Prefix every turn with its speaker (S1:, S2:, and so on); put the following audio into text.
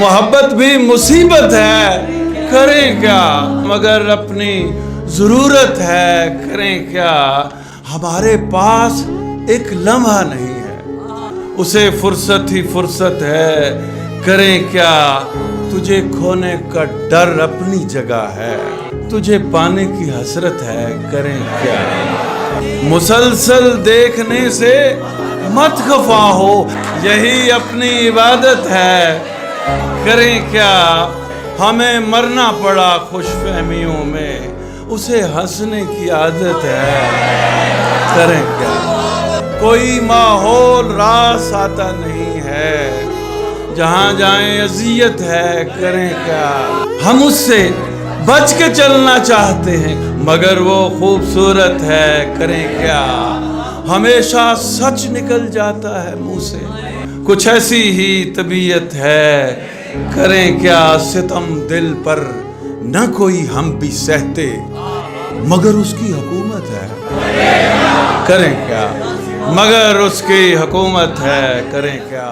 S1: मोहब्बत भी मुसीबत है, करें क्या, मगर अपनी ज़रूरत है, करें क्या। हमारे पास एक लम्हा नहीं है, उसे फुर्सत ही फुर्सत है, करें क्या। तुझे खोने का डर अपनी जगह है, तुझे पाने की हसरत है, करें क्या। मुसलसल देखने से मत खफा हो, यही अपनी इबादत है, करें क्या। हमें मरना पड़ा खुशफहमियों में, उसे हंसने की आदत है, करें क्या। कोई माहौल रास आता नहीं है, जहाँ जाएं अज़ियत है, करें क्या। हम उससे बच के चलना चाहते हैं, मगर वो खूबसूरत है, करें क्या। हमेशा सच निकल जाता है मुंह से, कुछ ऐसी ही तबीयत है, करें क्या। सितम दिल पर न कोई हम भी सहते, मगर उसकी हुकूमत है, करें क्या। मगर उसकी हुकूमत है, करें क्या।